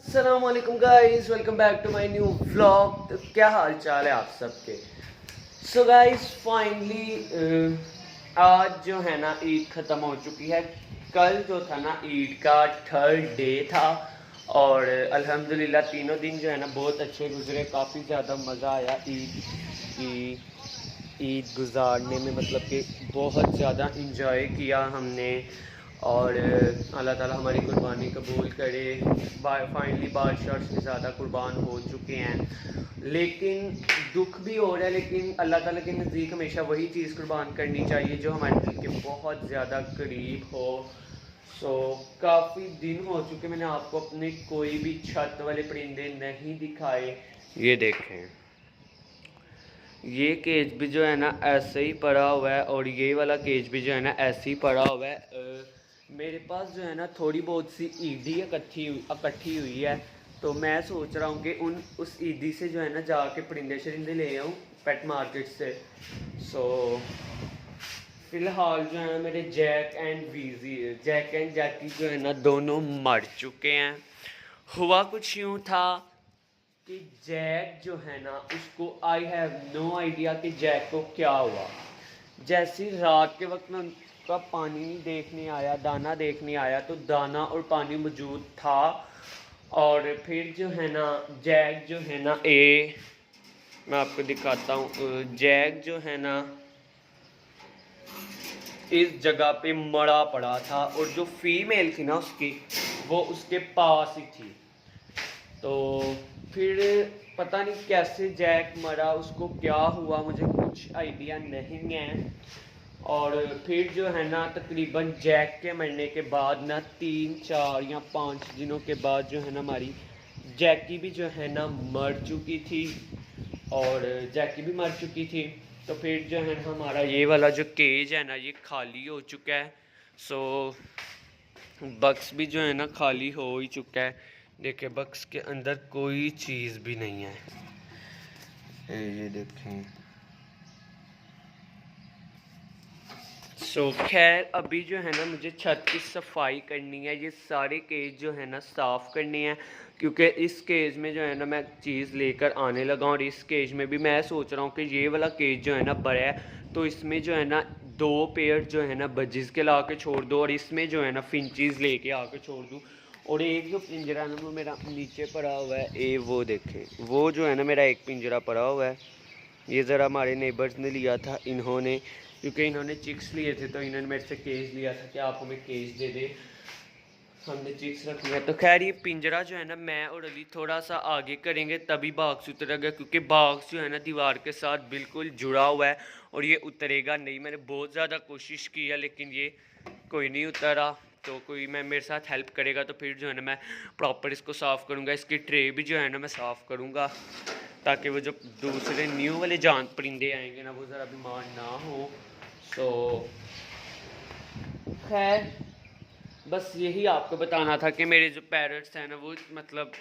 अस्सलाम वालेकुम guys, welcome back to my new vlog. तो क्या हाल चाल है आप सबके। सो गाइस फाइनली आज जो है ना ईद ख़त्म हो चुकी है। कल जो था ना ईद का थर्ड डे था और अल्हम्दुलिल्लाह तीनों दिन जो है ना बहुत अच्छे गुजरे। काफ़ी ज़्यादा मज़ा आया ईद गुजारने में, मतलब कि बहुत ज़्यादा इंजॉय किया हमने। और अल्लाह ताला हमारी कुर्बानी कबूल करे। फाइनली बादशाह से ज़्यादा कुर्बान हो चुके हैं, लेकिन दुख भी हो रहा है। लेकिन अल्लाह ताला के नज़दीक हमेशा वही चीज़ कुर्बान करनी चाहिए जो हमारे दिल के बहुत ज़्यादा करीब हो। सो काफ़ी दिन हो चुके मैंने आपको अपने कोई भी छत वाले परिंदे नहीं दिखाए। ये देखें, ये केज भी जो है ना ऐसे ही पड़ा हुआ है और ये वाला केज भी जो है ना ऐसे ही पड़ा हुआ है। मेरे पास जो है ना थोड़ी बहुत सी ईदी इकट्ठी हुई है, तो मैं सोच रहा हूँ कि उस ईदी से जो है ना जाके परिंदे शरिंदे ले आऊँ पेट मार्केट से। सो फ़िलहाल जो है मेरे जैक एंड जैकी जो है ना दोनों मर चुके हैं। हुआ कुछ यूँ था कि जैक जो है ना उसको आई हैव नो आइडिया कि जैक को क्या हुआ। जैसी रात के वक्त में उनका पानी देखने आया, दाना देखने आया, तो दाना और पानी मौजूद था। और फिर जो है ना जैक जो है ना मैं आपको दिखाता हूँ। जैक जो है ना इस जगह पे मरा पड़ा था और जो फीमेल थी ना उसकी, वो उसके पास ही थी। तो फिर पता नहीं कैसे जैक मरा, उसको क्या हुआ, मुझे कुछ आइडिया नहीं है। और फिर जो है ना तकरीबन जैक के मरने के बाद ना 3 4 या 5 दिनों के बाद जो है ना हमारी जैकी भी जो है ना मर चुकी थी और जैकी भी मर चुकी थी। तो फिर जो है ना हमारा ये वाला जो केज है ना ये खाली हो चुका है। सो बक्स भी जो है ना खाली हो ही चुका है। देखिए बक्स के अंदर कोई चीज़ भी नहीं है। ये देखें। सो खैर अभी जो है ना मुझे छत की सफाई करनी है। ये सारे केज जो है ना साफ़ करने हैं, क्योंकि इस केज में जो है ना मैं चीज़ लेकर आने लगा। और इस केज में भी मैं सोच रहा हूँ कि ये वाला केज जो है ना बड़ा है, तो इसमें जो है ना 2 पेयर जो है ना बजिस के ला के छोड़ दो और इसमें जो है ना फिंचीज़ लेके आके छोड़ दूँ। और एक जो पिंजरा है ना वो मेरा नीचे पड़ा हुआ है। वो देखें, वो जो है ना मेरा एक पिंजरा पड़ा हुआ है। ये ज़रा हमारे नेबर्स ने लिया था इन्होंने, क्योंकि इन्होंने चिक्स लिए थे, तो इन्होंने मेरे से केज लिया था कि आप हमें केज दे दे, हमने चिक्स रखी है। तो खैर ये पिंजरा जो है ना मैं और अली थोड़ा सा आगे करेंगे तभी बाक्स उतरेगा, क्योंकि बाक्स जो है ना दीवार के साथ बिल्कुल जुड़ा हुआ है और ये उतरेगा नहीं। मैंने बहुत ज़्यादा कोशिश की है लेकिन ये कोई नहीं उतरा। तो कोई मेरे साथ हेल्प करेगा तो फिर जो है ना मैं प्रॉपर इसको साफ़ करूँगा। इसकी ट्रे भी जो है ना मैं साफ़ करूँगा, ताकि वो जो दूसरे न्यू वाले जान परिंदे आएंगे ना वो ज़रा बीमार ना हो। सो खैर बस यही आपको बताना था कि मेरे जो पैरट्स हैं ना वो मतलब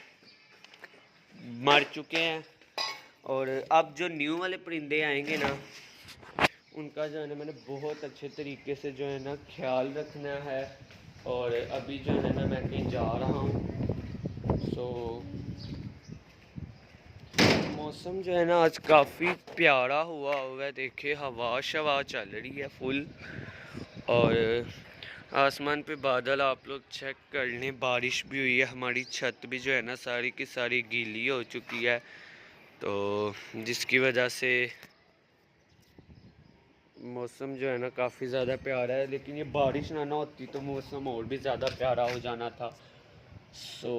मर चुके हैं। और अब जो न्यू वाले परिंदे आएंगे ना उनका जो है ना मैंने बहुत अच्छे तरीके से जो है ना ख्याल रखना है। और अभी जो है ना मैं कहीं जा रहा हूँ। सो मौसम जो है ना आज काफ़ी प्यारा हुआ है। देखिए हवा शवा चल रही है फुल और आसमान पे बादल आप लोग चेक कर लें। बारिश भी हुई है, हमारी छत भी जो है ना सारी की सारी गीली हो चुकी है, तो जिसकी वजह से मौसम जो है ना काफ़ी ज़्यादा प्यारा है। लेकिन ये बारिश ना होती तो मौसम और भी ज़्यादा प्यारा हो जाना था। सो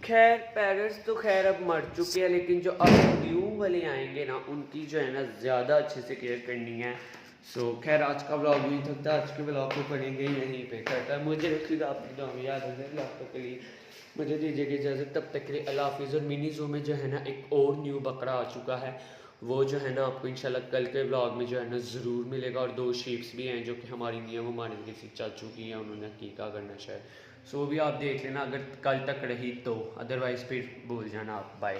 खैर पैरट्स तो खैर अब मर चुके हैं, लेकिन जो अब न्यू वाले आएंगे ना उनकी जो है ना ज़्यादा अच्छे से केयर करनी है। सो खैर आज का व्लॉग नहीं थकता, आज के व्लॉग को करेंगे यहीं पे करता है। मुझे रखिएगा अपनी दुआ में याद है। व्लॉग के लिए मुझे दीजिएगा इजाज़त, तब तक के लिए अल्लाह हाफिज़। और मिनी ज़ू में जो है ना एक और न्यू बकरा आ चुका है, वो जो है ना आपको इंशाल्लाह कल के व्लॉग में जो है ना ज़रूर मिलेगा। और 2 शीप्स भी हैं जो कि हमारी नहीं है, वो हमारे किसी चाचू की है, उन्होंने हकीका करना शायद। सो भी आप देख लेना अगर कल तक रही तो, अदरवाइज़ फिर भूल जाना आप। बाय।